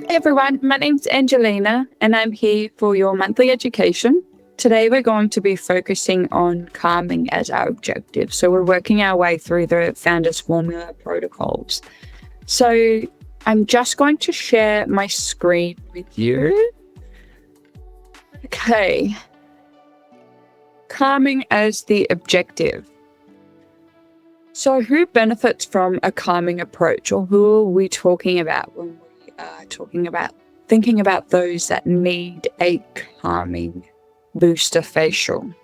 Hey everyone, my name's Angelina and I'm here for your monthly education. Today we're going to be focusing on calming as our objective. So we're working our way through the Founders Formula protocols. So I'm just going to share my screen with you. Okay. Calming as the objective. So who benefits from a calming approach, or who are we talking about when we are thinking about those that need a calming booster facial?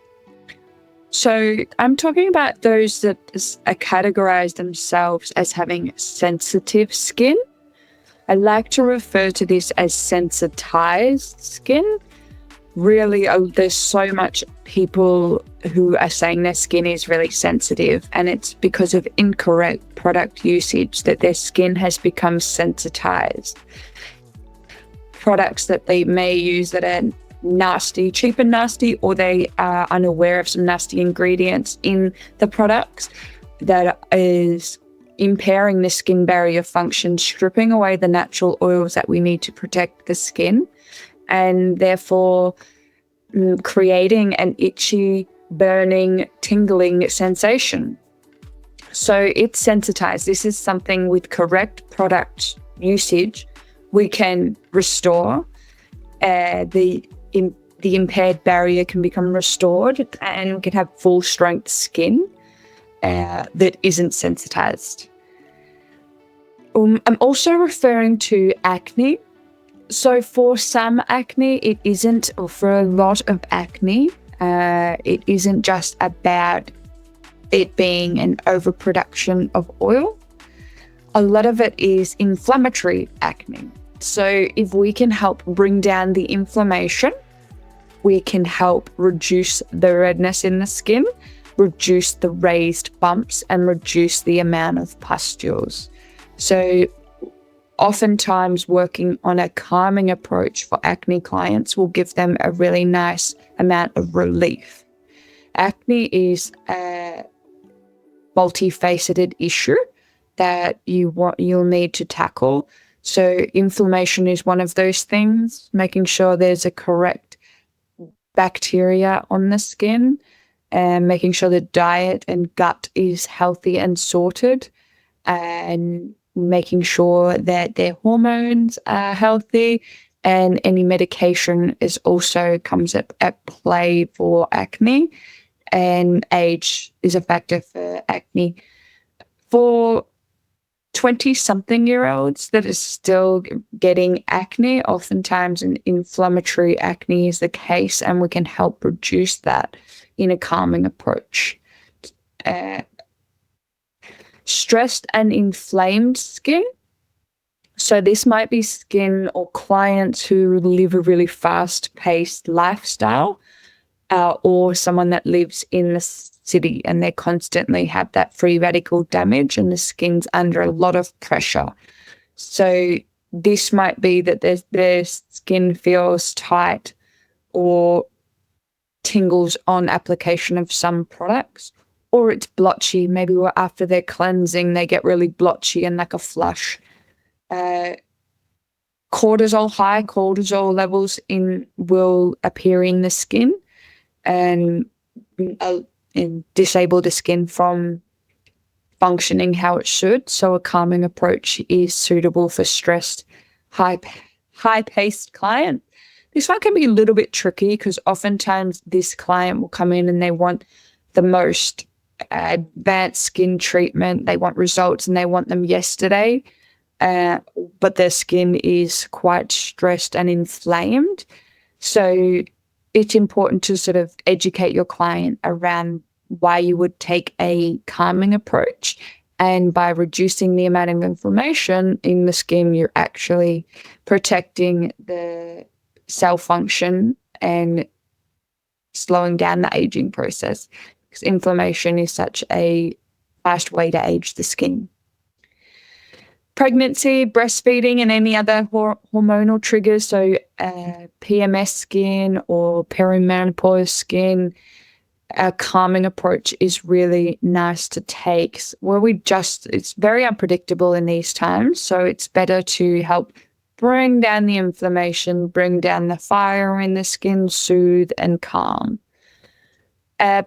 So I'm talking about those that categorize themselves as having sensitive skin. I like to refer to this as sensitized skin. Really, there's so much people who are saying their skin is really sensitive, and it's because of incorrect product usage that their skin has become sensitized. Products that they may use that are nasty, cheap and nasty, or they are unaware of some nasty ingredients in the products that is impairing the skin barrier function, stripping away the natural oils that we need to protect the skin, and therefore creating an itchy, burning, tingling sensation. So it's sensitized. This is something with correct product usage we can restore. The impaired barrier can become restored, and we can have full strength skin that isn't sensitized. I'm also referring to acne. So for some acne, it isn't, or for a lot of acne, it isn't just about it being an overproduction of oil. A lot of it is inflammatory acne. So if we can help bring down the inflammation, we can help reduce the redness in the skin, reduce the raised bumps, and reduce the amount of pustules. So oftentimes working on a calming approach for acne clients will give them a really nice amount of relief. Acne is a multifaceted issue that you'll need to tackle. So inflammation is one of those things, making sure there's a correct bacteria on the skin, and making sure the diet and gut is healthy and sorted, and making sure that their hormones are healthy, and any medication is also comes at play for acne, and age is a factor for acne. For 20-something-year-olds that are still getting acne, oftentimes an inflammatory acne is the case, and we can help reduce that in a calming approach. Stressed and inflamed skin. So this might be skin or clients who live a really fast-paced lifestyle, or someone that lives in the city and they constantly have that free radical damage and the skin's under a lot of pressure. So this might be that their skin feels tight or tingles on application of some products, or it's blotchy. Maybe after their cleansing, they get really blotchy and like a flush. High cortisol levels will appear in the skin and disable the skin from functioning how it should. So a calming approach is suitable for stressed, high-paced client. This one can be a little bit tricky because oftentimes this client will come in and they want the most advanced skin treatment. They want results and they want them yesterday, but their skin is quite stressed and inflamed. So it's important to sort of educate your client around why you would take a calming approach. And by reducing the amount of inflammation in the skin, you're actually protecting the cell function and slowing down the aging process, because inflammation is such a fast way to age the skin. Pregnancy, breastfeeding, and any other hormonal triggers, so PMS skin or perimenopause skin, a calming approach is really nice to take. It's very unpredictable in these times, so it's better to help bring down the inflammation, bring down the fire in the skin, soothe and calm.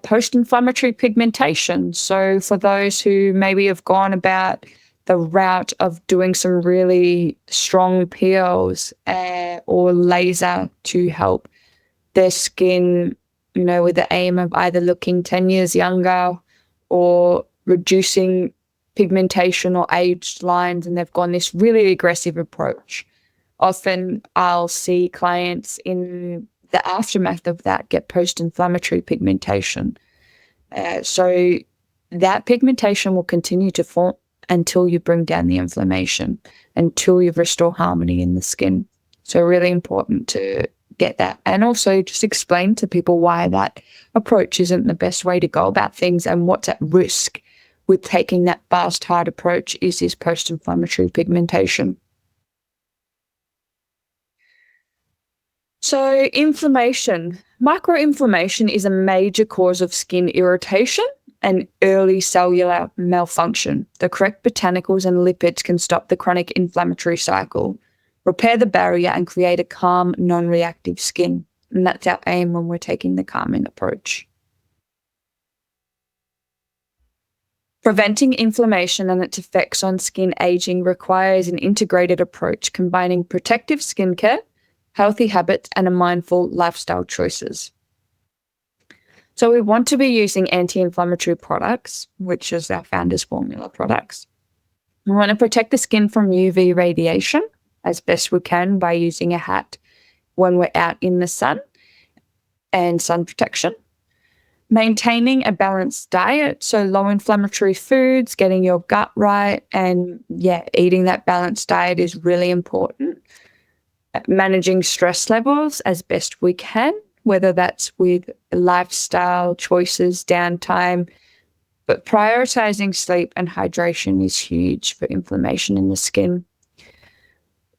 Post-inflammatory pigmentation. So for those who maybe have gone about the route of doing some really strong peels or laser to help their skin, with the aim of either looking 10 years younger or reducing pigmentation or aged lines, and they've gone this really aggressive approach. Often I'll see clients in the aftermath of that get post-inflammatory pigmentation. So that pigmentation will continue to form until you bring down the inflammation, until you restore harmony in the skin. So really important to get that. And also just explain to people why that approach isn't the best way to go about things and what's at risk with taking that fast, hard approach is this post-inflammatory pigmentation. So inflammation. Microinflammation is a major cause of skin irritation and early cellular malfunction. The correct botanicals and lipids can stop the chronic inflammatory cycle, repair the barrier, and create a calm, non-reactive skin. And that's our aim when we're taking the calming approach. Preventing inflammation and its effects on skin aging requires an integrated approach combining protective skincare, healthy habits, and a mindful lifestyle choices. So we want to be using anti-inflammatory products, which is our Founders Formula products. We want to protect the skin from UV radiation as best we can by using a hat when we're out in the sun and sun protection. Maintaining a balanced diet, so low inflammatory foods, getting your gut right, and eating that balanced diet is really important. Managing stress levels as best we can, whether that's with lifestyle choices, downtime, but prioritizing sleep and hydration is huge for inflammation in the skin.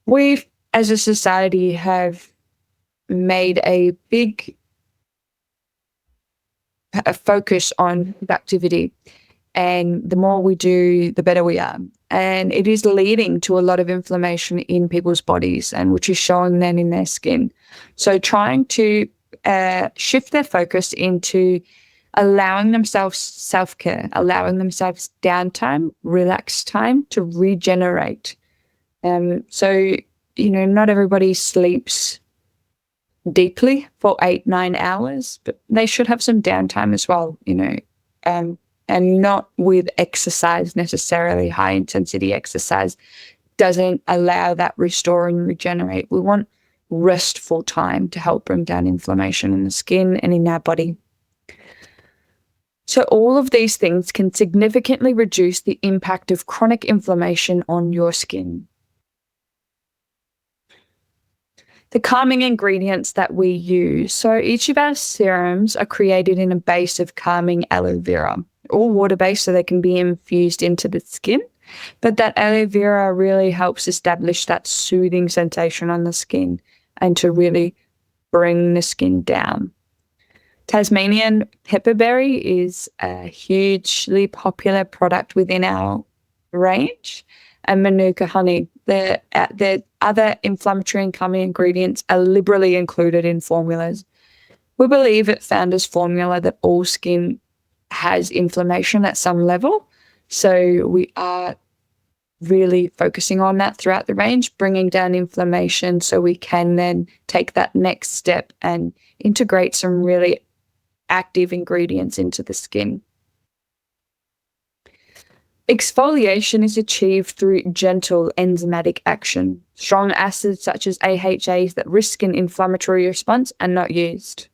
We, as a society, have made a big focus on productivity, and the more we do, the better we are. And it is leading to a lot of inflammation in people's bodies, and which is showing then in their skin. So trying to shift their focus into allowing themselves self-care, allowing themselves downtime, relaxed time to regenerate. So, not everybody sleeps deeply for 8-9 hours, but they should have some downtime as well, and not with exercise necessarily. High intensity exercise doesn't allow that restore and regenerate. We want restful time to help bring down inflammation in the skin and in our body. So all of these things can significantly reduce the impact of chronic inflammation on your skin. The calming ingredients that we use. So each of our serums are created in a base of calming aloe vera, all water-based, so they can be infused into the skin. But that aloe vera really helps establish that soothing sensation on the skin and to really bring the skin down. Tasmanian pepperberry is a hugely popular product within our range, and Manuka honey. The other inflammatory and calming ingredients are liberally included in formulas. We believe at Founders Formula that all skin has inflammation at some level, so we are really focusing on that throughout the range, bringing down inflammation so we can then take that next step and integrate some really active ingredients into the skin. Exfoliation is achieved through gentle enzymatic action. Strong acids such as AHAs that risk an inflammatory response are not used.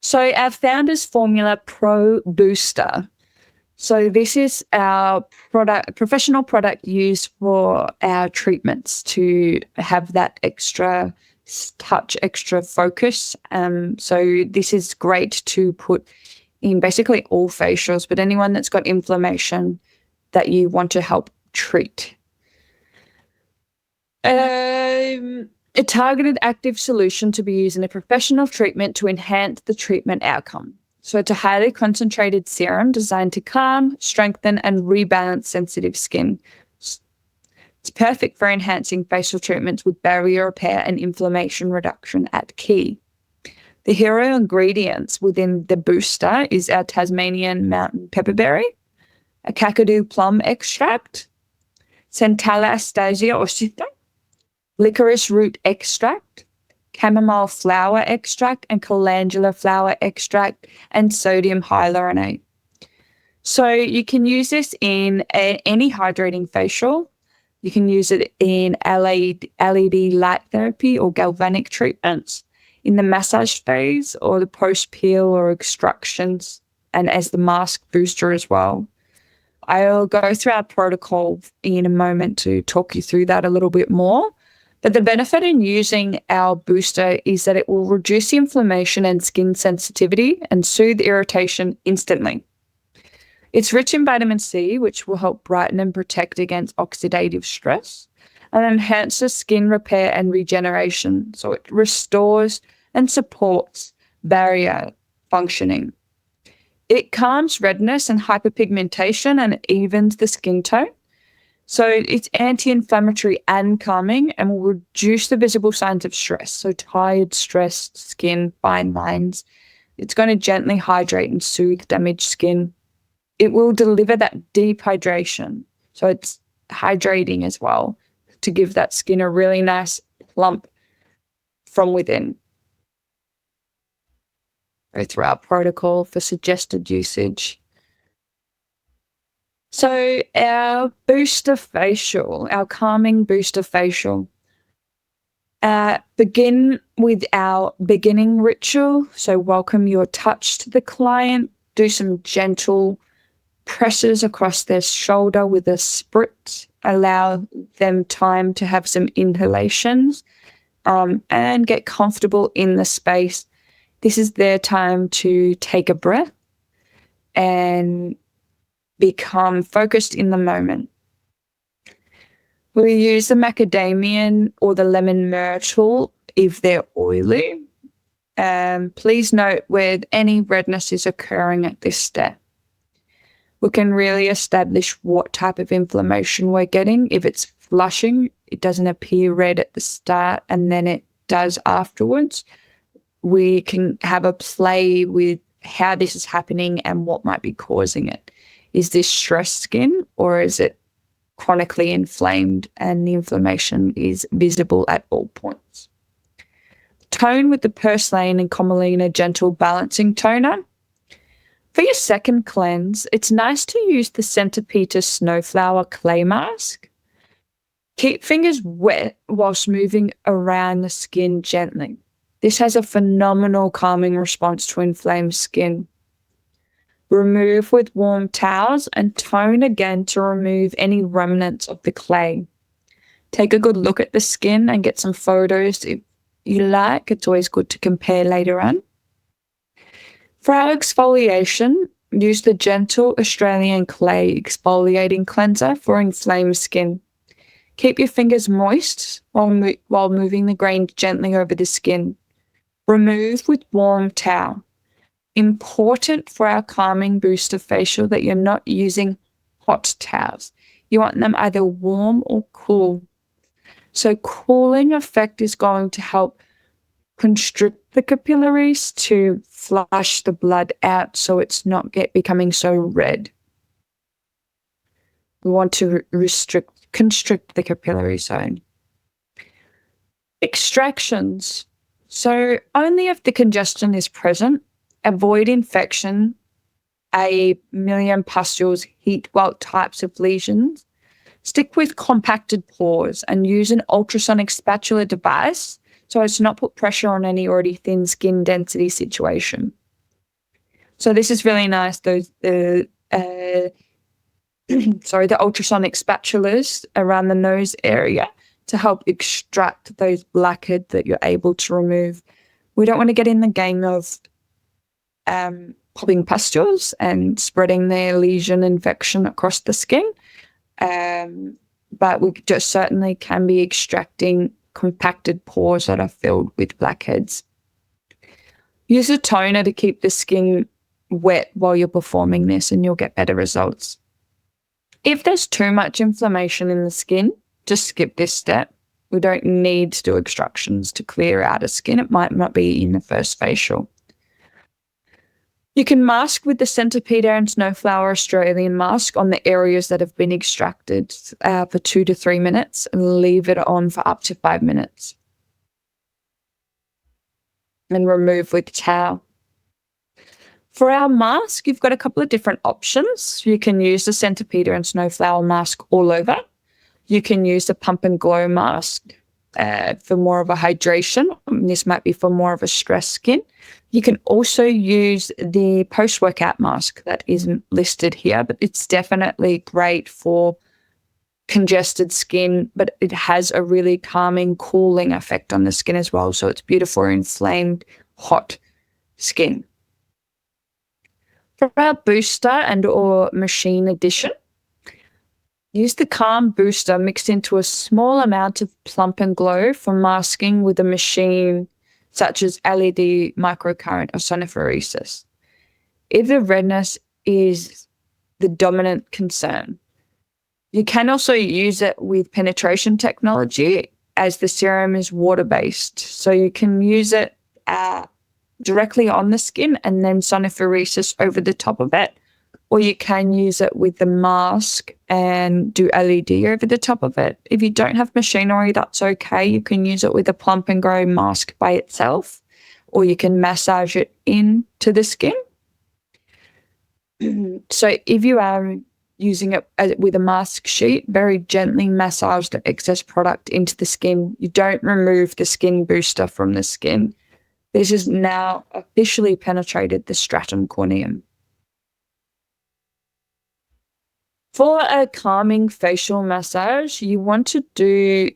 So our Founders Formula Pro Booster. So this is our professional product used for our treatments to have that extra touch, extra focus. So this is great to put in basically all facials, but anyone that's got inflammation that you want to help treat. A targeted active solution to be used in a professional treatment to enhance the treatment outcome. So it's a highly concentrated serum designed to calm, strengthen, and rebalance sensitive skin. It's perfect for enhancing facial treatments with barrier repair and inflammation reduction at key. The hero ingredients within the booster is our Tasmanian mountain pepperberry, a Kakadu plum extract, Centella or Sita, licorice root extract, chamomile flower extract, and calendula flower extract, and sodium hyaluronate. So you can use this in any hydrating facial. You can use it in LED light therapy or galvanic treatments, in the massage phase or the post-peel or extractions, and as the mask booster as well. I'll go through our protocol in a moment to talk you through that a little bit more. But the benefit in using our booster is that it will reduce inflammation and skin sensitivity and soothe irritation instantly. It's rich in vitamin C, which will help brighten and protect against oxidative stress, and enhances skin repair and regeneration. So it restores and supports barrier functioning. It calms redness and hyperpigmentation, and it evens the skin tone. So it's anti-inflammatory and calming, and will reduce the visible signs of stress. So tired, stressed skin, fine lines. It's going to gently hydrate and soothe damaged skin. It will deliver that deep hydration. So it's hydrating as well to give that skin a really nice plump from within. Go through our protocol for suggested usage. So our booster facial, our calming booster facial, begin with our beginning ritual. So welcome your touch to the client. Do some gentle presses across their shoulder with a spritz. Allow them time to have some inhalations and get comfortable in the space. This is their time to take a breath and become focused in the moment. We use the macadamian or the lemon myrtle if they're oily. Please note where any redness is occurring at this step. We can really establish what type of inflammation we're getting. If it's flushing, it doesn't appear red at the start and then it does afterwards. We can have a play with how this is happening and what might be causing it. Is this stressed skin, or is it chronically inflamed and the inflammation is visible at all points? Tone with the Purslane and Commelina Gentle Balancing Toner. For your second cleanse, it's nice to use the Centipeta Snowflower Clay Mask. Keep fingers wet whilst moving around the skin gently. This has a phenomenal calming response to inflamed skin. Remove with warm towels and tone again to remove any remnants of the clay. Take a good look at the skin and get some photos if you like. It's always good to compare later on. For our exfoliation, use the Gentle Australian Clay Exfoliating Cleanser for inflamed skin. Keep your fingers moist while moving the grain gently over the skin. Remove with warm towel. Important for our calming booster facial that you're not using hot towels. You want them either warm or cool. So cooling effect is going to help constrict the capillaries to flush the blood out so it's not becoming so red. We want to constrict the capillary zone. Extractions. So only if the congestion is present. Avoid infection, a million pustules, heat welt types of lesions. Stick with compacted pores and use an ultrasonic spatula device so as to not put pressure on any already thin skin density situation. So this is really nice. The ultrasonic spatulas around the nose area to help extract those blackheads that you're able to remove. We don't want to get in the game of popping pustules and spreading their lesion infection across the skin. But we just certainly can be extracting compacted pores that are filled with blackheads. Use a toner to keep the skin wet while you're performing this and you'll get better results. If there's too much inflammation in the skin, just skip this step. We don't need to do extractions to clear outer skin. It might not be in the first facial. You can mask with the Sensitized and Snowflower Australian mask on the areas that have been extracted for 2 to 3 minutes and leave it on for up to 5 minutes. And remove with towel. For our mask, you've got a couple of different options. You can use the Sensitized and Snowflower mask all over. You can use the Pump and Glow mask for more of a hydration. This might be for more of a stressed skin. You can also use the post-workout mask that isn't listed here, but it's definitely great for congested skin, but it has a really calming, cooling effect on the skin as well. So it's beautiful for inflamed, hot skin. For our booster and or machine addition, use the Calm Booster mixed into a small amount of Plump and Glow for masking with a machine such as LED, microcurrent, or sonophoresis. If the redness is the dominant concern, you can also use it with penetration technology as the serum is water-based. So you can use it directly on the skin and then sonophoresis over the top of it. Or you can use it with the mask and do LED over the top of it. If you don't have machinery, that's okay. You can use it with a Plump and Glow mask by itself, or you can massage it into the skin. So if you are using it with a mask sheet, very gently massage the excess product into the skin. You don't remove the skin booster from the skin. This has now officially penetrated the stratum corneum. For a calming facial massage, you want to do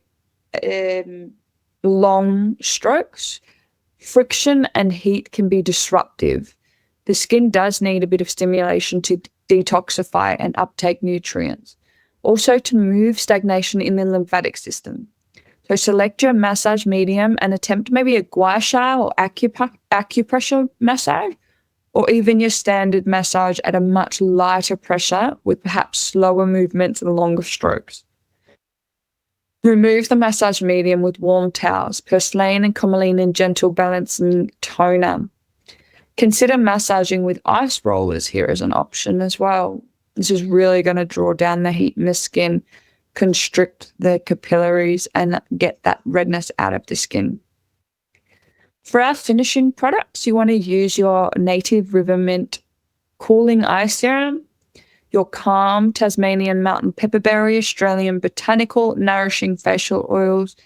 long strokes. Friction and heat can be disruptive. The skin does need a bit of stimulation to detoxify and uptake nutrients. Also to move stagnation in the lymphatic system. So select your massage medium and attempt maybe a gua sha or acupressure massage, or even your standard massage at a much lighter pressure with perhaps slower movements and longer strokes. Remove the massage medium with warm towels, purslane and commeline in gentle balance and toner. Consider massaging with ice rollers here as an option as well. This is really going to draw down the heat in the skin, constrict the capillaries, and get that redness out of the skin. For our finishing products, you want to use your Native River Mint Cooling Eye Serum, your Calm Tasmanian Mountain Pepperberry Australian Botanical Nourishing Facial Oils,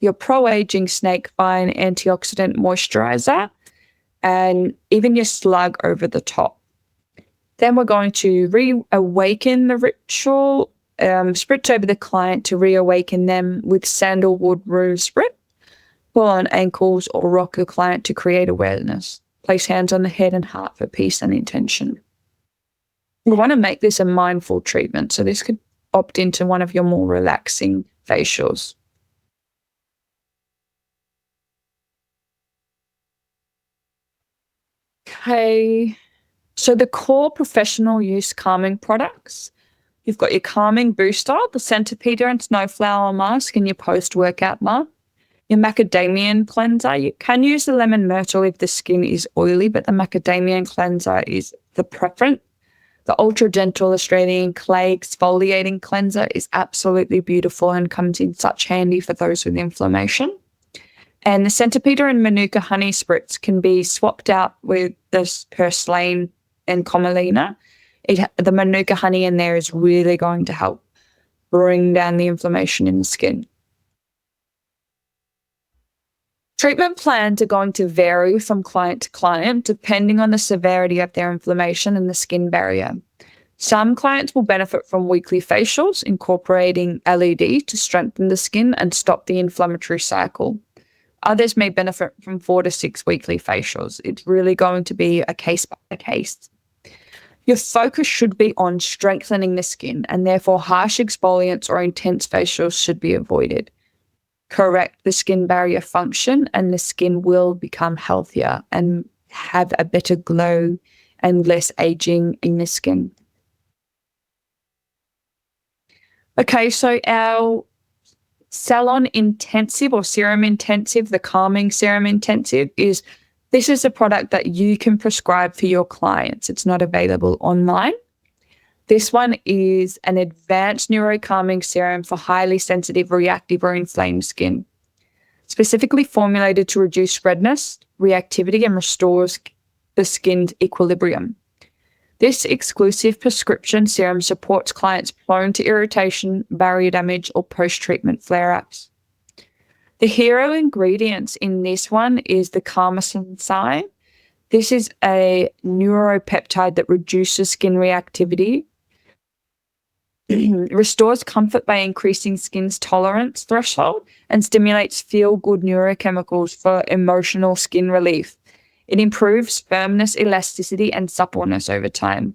your Pro-Aging Snake Fine Antioxidant Moisturizer, and even your Slug over the top. Then we're going to reawaken the ritual, spritz over the client to reawaken them with Sandalwood Room Spritz. Pull on ankles or rock your client to create awareness. Place hands on the head and heart for peace and intention. We want to make this a mindful treatment, so this could opt into one of your more relaxing facials. Okay, so the core professional use calming products. You've got your calming booster, the Sensitized and Snowflower mask, and your post-workout mask. Your macadamian cleanser, you can use the lemon myrtle if the skin is oily, but the macadamian cleanser is the preference. The ultra gentle Australian clay exfoliating cleanser is absolutely beautiful and comes in such handy for those with inflammation. And the Sensitized and Manuka honey spritz can be swapped out with this purslane and commeline. The Manuka honey in there is really going to help bring down the inflammation in the skin. Treatment plans are going to vary from client to client depending on the severity of their inflammation and the skin barrier. Some clients will benefit from weekly facials, incorporating LED to strengthen the skin and stop the inflammatory cycle. Others may benefit from 4 to 6 weekly facials. It's really going to be a case by case. Your focus should be on strengthening the skin, and therefore harsh exfoliants or intense facials should be avoided. Correct the skin barrier function, and the skin will become healthier and have a better glow and less aging in the skin. Okay, so our Salon Intensive or Serum Intensive, the Calming Serum Intensive, this is a product that you can prescribe for your clients. It's not available online. This one is an advanced neurocalming serum for highly sensitive, reactive, or inflamed skin, specifically formulated to reduce redness, reactivity, and restores the skin's equilibrium. This exclusive prescription serum supports clients prone to irritation, barrier damage, or post-treatment flare-ups. The hero ingredients in this one is the Sensitized. This is a neuropeptide that reduces skin reactivity, restores comfort by increasing skin's tolerance threshold, and stimulates feel-good neurochemicals for emotional skin relief. It improves firmness, elasticity, and suppleness over time.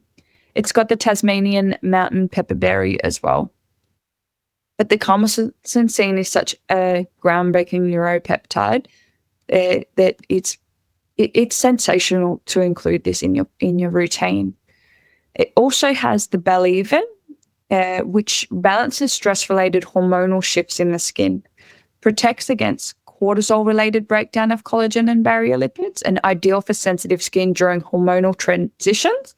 It's got the Tasmanian mountain pepperberry as well. But the Sensitized is such a groundbreaking neuropeptide that it's sensational to include this in your routine. It also has the Believen, which balances stress-related hormonal shifts in the skin, protects against cortisol-related breakdown of collagen and barrier lipids, and ideal for sensitive skin during hormonal transitions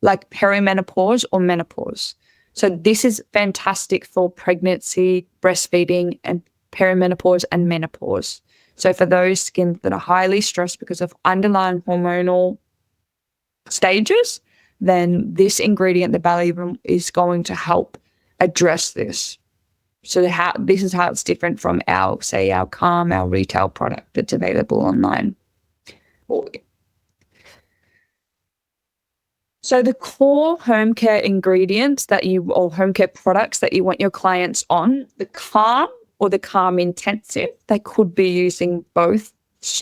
like perimenopause or menopause. So this is fantastic for pregnancy, breastfeeding, and perimenopause and menopause. So for those skins that are highly stressed because of underlying hormonal stages, then this ingredient, the Believen, is going to help address this. So this is how it's different from our Calm, our retail product that's available online. So the core home care ingredients or home care products that you want your clients on, the Calm or the Calm Intensive, they could be using both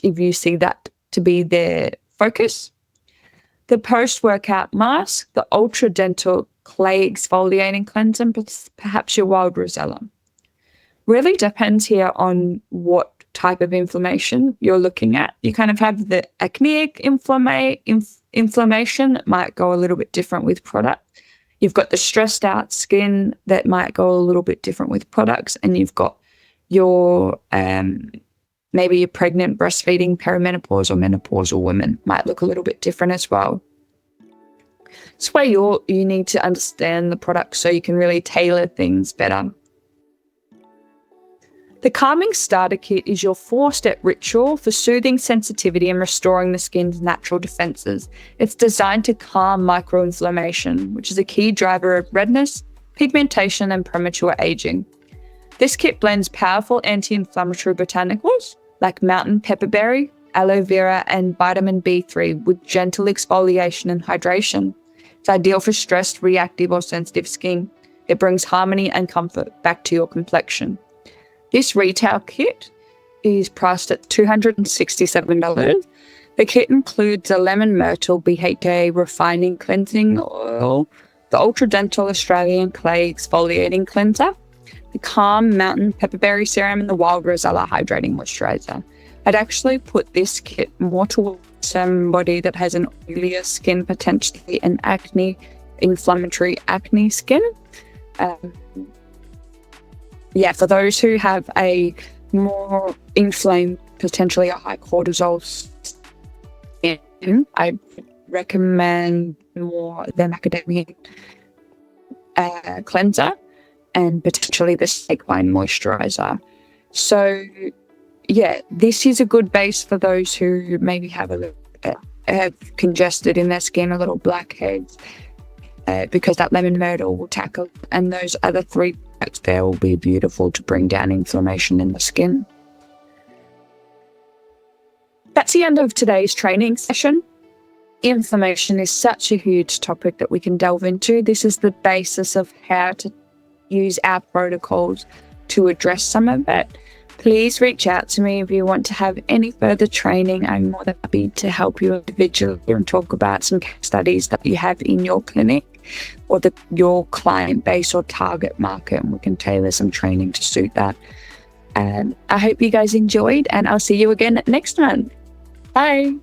if you see that to be their focus. The post-workout mask, the Ultra Dental Clay Exfoliating Cleanser, and perhaps your Wild Rosella. Really depends here on what type of inflammation you're looking at. You kind of have the acneic inflammation that might go a little bit different with product. You've got the stressed out skin that might go a little bit different with products, and you've got your maybe your pregnant, breastfeeding, perimenopause, or menopausal women might look a little bit different as well. It's where you need to understand the product so you can really tailor things better. The Calming Starter Kit is your 4-step ritual for soothing sensitivity and restoring the skin's natural defenses. It's designed to calm microinflammation, which is a key driver of redness, pigmentation, and premature aging. This kit blends powerful anti-inflammatory botanicals like mountain pepperberry, aloe vera, and vitamin B3 with gentle exfoliation and hydration. It's ideal for stressed, reactive, or sensitive skin. It brings harmony and comfort back to your complexion. This retail kit is priced at $267. The kit includes a lemon myrtle BHA refining cleansing oil, the Ultra Dental Australian Clay Exfoliating Cleanser, the Calm Mountain Pepperberry Serum, and the Wild Rosella Hydrating Moisturizer. I'd actually put this kit more towards somebody that has an oilier skin, potentially an inflammatory acne skin. For those who have a more inflamed, potentially a high cortisol skin, I recommend more the macadamia cleanser and potentially the snake wine moisturizer. So, this is a good base for those who maybe have have congested in their skin, a little blackheads, because that lemon myrtle will tackle, and those other 3 products there will be beautiful to bring down inflammation in the skin. That's the end of today's training session. Inflammation is such a huge topic that we can delve into. This is the basis of how to use our protocols to address some of it. Please reach out to me if you want to have any further training. I'm more than happy to help you individually and talk about some case studies that you have in your clinic or your client base or target market, and we can tailor some training to suit that. And I hope you guys enjoyed, and I'll see you again next time. Bye.